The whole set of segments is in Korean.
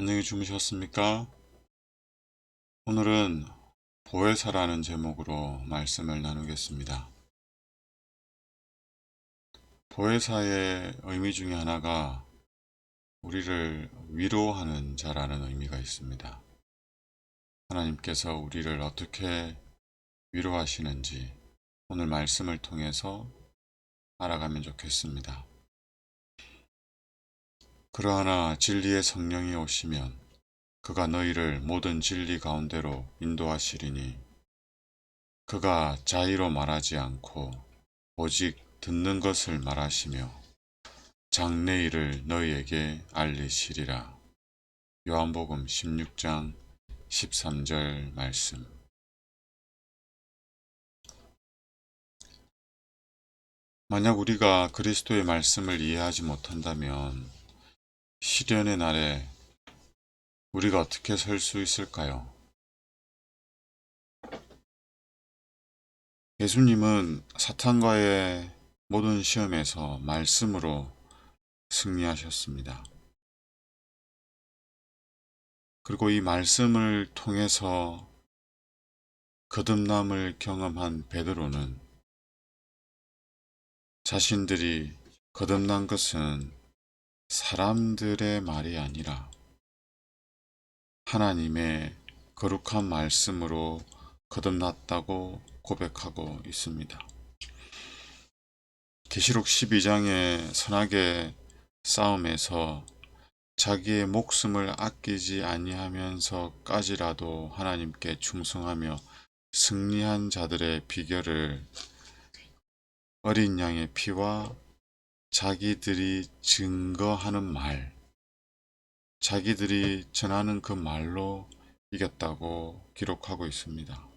안녕히 주무셨습니까? 오늘은 보혜사라는 제목으로 말씀을 나누겠습니다. 보혜사의 의미 중에 하나가 우리를 위로하는 자라는 의미가 있습니다. 하나님께서 우리를 어떻게 위로하시는지 오늘 말씀을 통해서 알아가면 좋겠습니다. 그러하나 진리의 성령이 오시면 그가 너희를 모든 진리 가운데로 인도하시리니 그가 자의로 말하지 않고 오직 듣는 것을 말하시며 장래일을 너희에게 알리시리라. 요한복음 16장 13절 말씀. 만약 우리가 그리스도의 말씀을 이해하지 못한다면 시련의 날에 우리가 어떻게 설 수 있을까요? 예수님은 사탄과의 모든 시험에서 말씀으로 승리하셨습니다. 그리고 이 말씀을 통해서 거듭남을 경험한 베드로는 자신들이 거듭난 것은 사람들의 말이 아니라 하나님의 거룩한 말씀으로 거듭났다고 고백하고 있습니다. 계시록 12장의 선악의 싸움에서 자기의 목숨을 아끼지 아니하면서까지라도 하나님께 충성하며 승리한 자들의 비결을 어린 양의 피와 자기들이 증거하는 말, 자기들이 전하는 그 말로 이겼다고 기록하고 있습니다.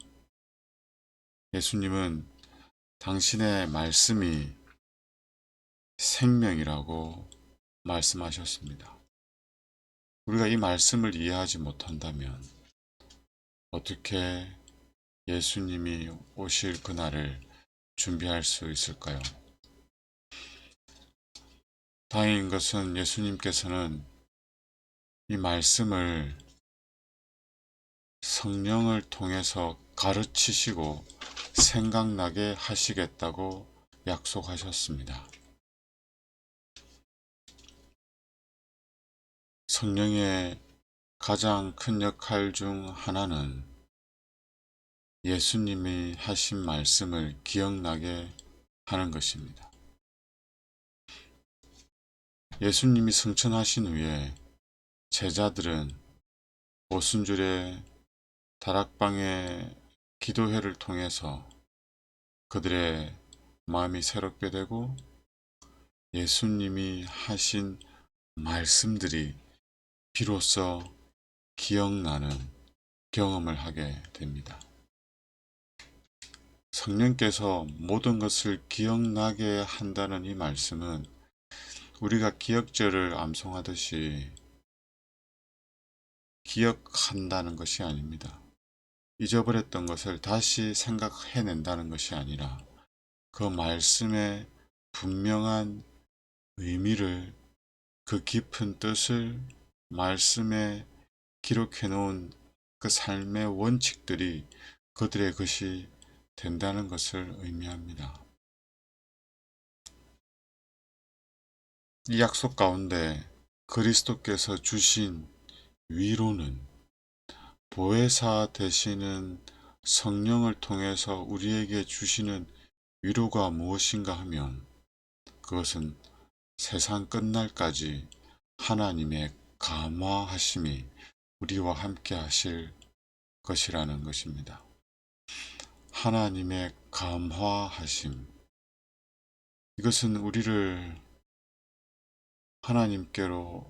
예수님은 당신의 말씀이 생명이라고 말씀하셨습니다. 우리가 이 말씀을 이해하지 못한다면 어떻게 예수님이 오실 그날을 준비할 수 있을까요? 다행인 것은 예수님께서는 이 말씀을 성령을 통해서 가르치시고 생각나게 하시겠다고 약속하셨습니다. 성령의 가장 큰 역할 중 하나는 예수님이 하신 말씀을 기억나게 하는 것입니다. 예수님이 승천하신 후에 제자들은 오순절에 다락방의 기도회를 통해서 그들의 마음이 새롭게 되고 예수님이 하신 말씀들이 비로소 기억나는 경험을 하게 됩니다. 성령께서 모든 것을 기억나게 한다는 이 말씀은 우리가 기억절을 암송하듯이 기억한다는 것이 아닙니다. 잊어버렸던 것을 다시 생각해낸다는 것이 아니라 그 말씀의 분명한 의미를, 그 깊은 뜻을 말씀에 기록해 놓은 그 삶의 원칙들이 그들의 것이 된다는 것을 의미합니다. 이 약속 가운데 그리스도께서 주신 위로는 보혜사 되시는 성령을 통해서 우리에게 주시는 위로가 무엇인가 하면 그것은 세상 끝날까지 하나님의 감화하심이 우리와 함께 하실 것이라는 것입니다. 하나님의 감화하심. 이것은 우리를 하나님께로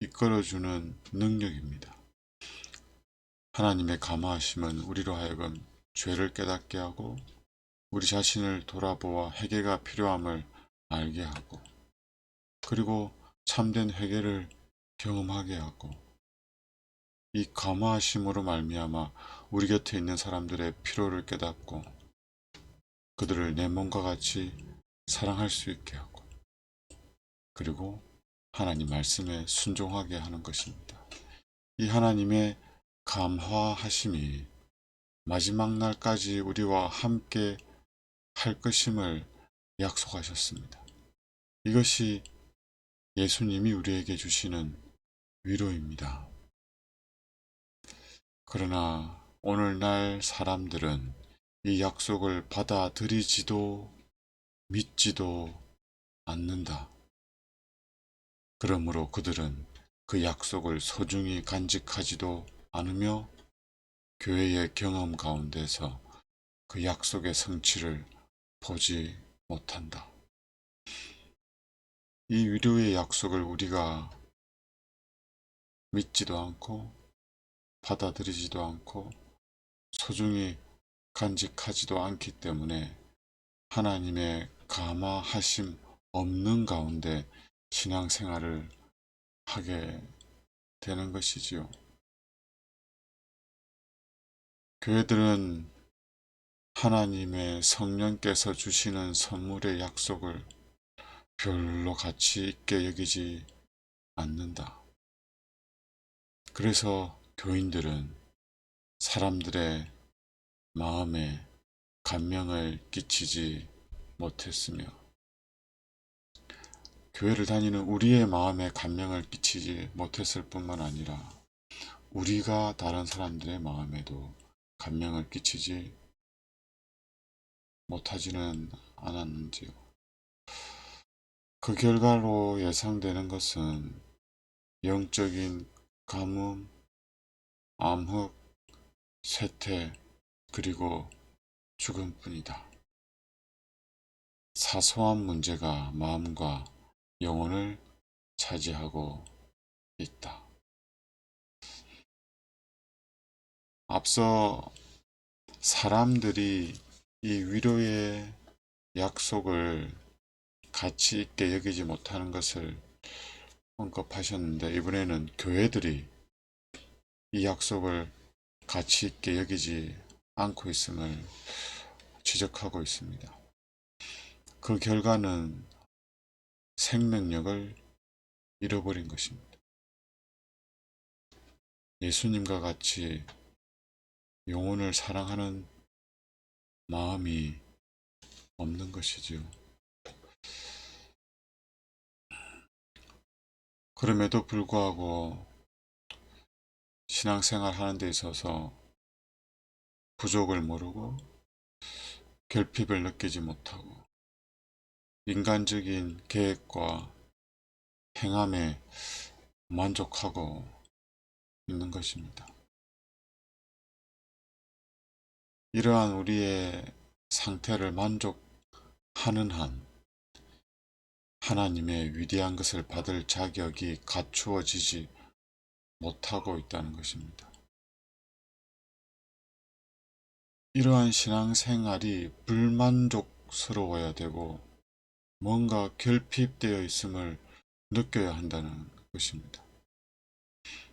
이끌어주는 능력입니다. 하나님의 감화하심은 우리로 하여금 죄를 깨닫게 하고 우리 자신을 돌아보아 회개가 필요함을 알게 하고 그리고 참된 회개를 경험하게 하고 이 감화하심으로 말미암아 우리 곁에 있는 사람들의 필요를 깨닫고 그들을 내 몸과 같이 사랑할 수 있게 하고 그리고 하나님 말씀에 순종하게 하는 것입니다. 이 하나님의 감화하심이 마지막 날까지 우리와 함께 할 것임을 약속하셨습니다. 이것이 예수님이 우리에게 주시는 위로입니다. 그러나 오늘날 사람들은 이 약속을 받아들이지도 믿지도 않는다. 그러므로 그들은 그 약속을 소중히 간직하지도 않으며 교회의 경험 가운데서 그 약속의 성취를 보지 못한다. 이 위로의 약속을 우리가 믿지도 않고 받아들이지도 않고 소중히 간직하지도 않기 때문에 하나님의 감화하심 없는 가운데 신앙생활을 하게 되는 것이지요. 교회들은 하나님의 성령께서 주시는 선물의 약속을 별로 가치 있게 여기지 않는다. 그래서 교인들은 사람들의 마음에 감명을 끼치지 못했으며 교회를 다니는 우리의 마음에 감명을 끼치지 못했을 뿐만 아니라 우리가 다른 사람들의 마음에도 감명을 끼치지 못하지는 않았는지요. 그 결과로 예상되는 것은 영적인 가뭄, 암흑, 쇠퇴, 그리고 죽음뿐이다. 사소한 문제가 마음과 영혼을 차지하고 있다. 앞서 사람들이 이 위로의 약속을 가치 있게 여기지 못하는 것을 언급하셨는데 이번에는 교회들이 이 약속을 가치 있게 여기지 않고 있음을 지적하고 있습니다. 그 결과는 생명력을 잃어버린 것입니다. 예수님과 같이 영혼을 사랑하는 마음이 없는 것이지요. 그럼에도 불구하고 신앙생활 하는 데 있어서 부족을 모르고 결핍을 느끼지 못하고 인간적인 계획과 행함에 만족하고 있는 것입니다. 이러한 우리의 상태를 만족하는 한 하나님의 위대한 것을 받을 자격이 갖추어지지 못하고 있다는 것입니다. 이러한 신앙생활이 불만족스러워야 되고 뭔가 결핍되어 있음을 느껴야 한다는 것입니다.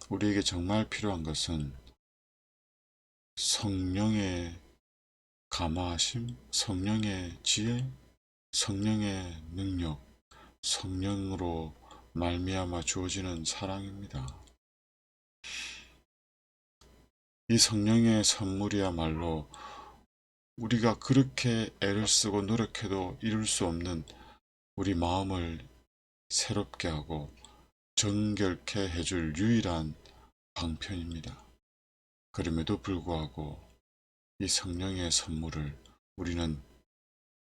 우리에게 정말 필요한 것은 성령의 감화하심, 성령의 지혜, 성령의 능력, 성령으로 말미암아 주어지는 사랑입니다. 이 성령의 선물이야말로 우리가 그렇게 애를 쓰고 노력해도 이룰 수 없는 우리 마음을 새롭게 하고 정결케 해줄 유일한 방편입니다. 그럼에도 불구하고 이 성령의 선물을 우리는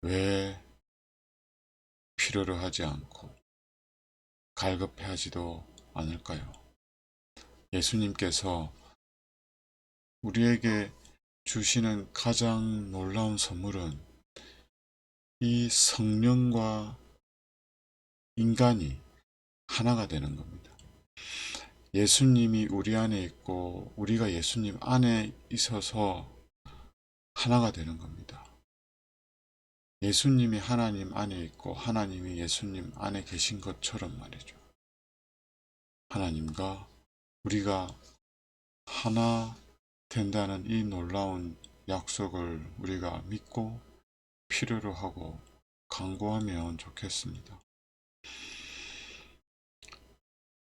왜 필요로 하지 않고 갈급해하지도 않을까요? 예수님께서 우리에게 주시는 가장 놀라운 선물은 이 성령과 인간이 하나가 되는 겁니다. 예수님이 우리 안에 있고 우리가 예수님 안에 있어서 하나가 되는 겁니다. 예수님이 하나님 안에 있고 하나님이 예수님 안에 계신 것처럼 말이죠. 하나님과 우리가 하나 된다는 이 놀라운 약속을 우리가 믿고 필요로 하고 간구하면 좋겠습니다.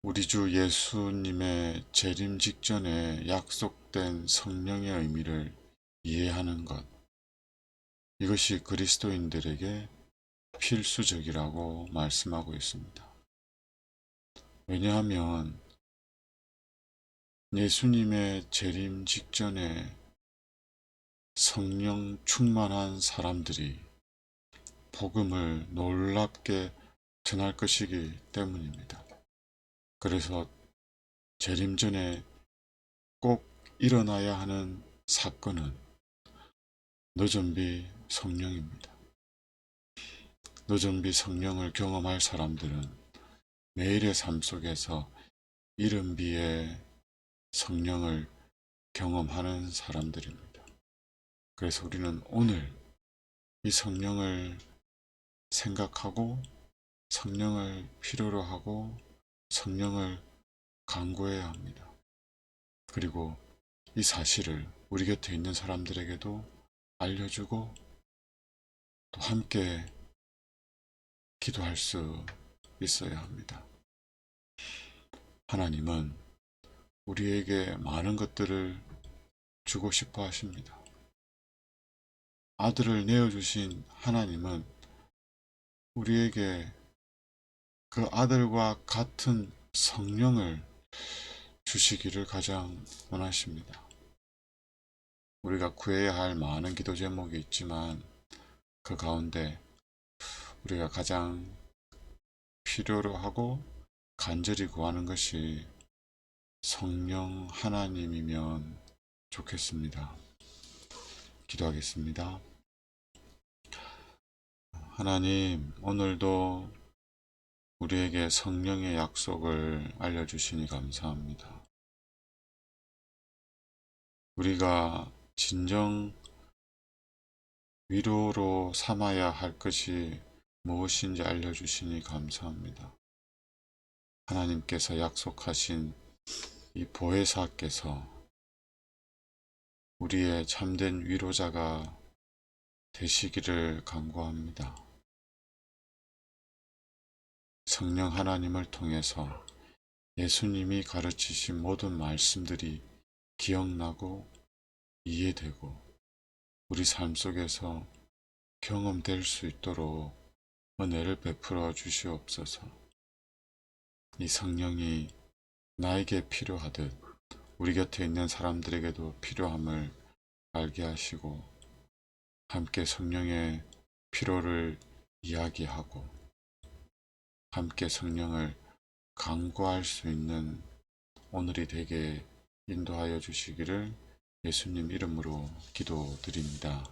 우리 주 예수님의 재림 직전에 약속된 성령의 의미를 이해하는 것, 이것이 그리스도인들에게 필수적이라고 말씀하고 있습니다. 왜냐하면 예수님의 재림 직전에 성령 충만한 사람들이 복음을 놀랍게 전할 것이기 때문입니다. 그래서 재림 전에 꼭 일어나야 하는 사건은 늦은비 성령입니다. 늦은비 성령을 경험할 사람들은 매일의 삶 속에서 이른비의 성령을 경험하는 사람들입니다. 그래서 우리는 오늘 이 성령을 생각하고 성령을 필요로 하고 성령을 간구해야 합니다. 그리고 이 사실을 우리 곁에 있는 사람들에게도 알려주고 또 함께 기도할 수 있어야 합니다. 하나님은 우리에게 많은 것들을 주고 싶어 하십니다. 아들을 내어주신 하나님은 우리에게 그 아들과 같은 성령을 주시기를 가장 원하십니다. 우리가 구해야 할 많은 기도 제목이 있지만 그 가운데 우리가 가장 필요로 하고 간절히 구하는 것이 성령 하나님이면 좋겠습니다. 기도하겠습니다. 하나님, 오늘도 우리에게 성령의 약속을 알려주시니 감사합니다. 우리가 진정 위로로 삼아야 할 것이 무엇인지 알려주시니 감사합니다. 하나님께서 약속하신 이 보혜사께서 우리의 참된 위로자가 되시기를 간구합니다. 성령 하나님을 통해서 예수님이 가르치신 모든 말씀들이 기억나고 이해되고 우리 삶 속에서 경험될 수 있도록 은혜를 베풀어 주시옵소서. 이 성령이 나에게 필요하듯 우리 곁에 있는 사람들에게도 필요함을 알게 하시고 함께 성령의 필요를 이야기하고 함께 성령을 간구할 수 있는 오늘이 되게 인도하여 주시기를 예수님 이름으로 기도드립니다.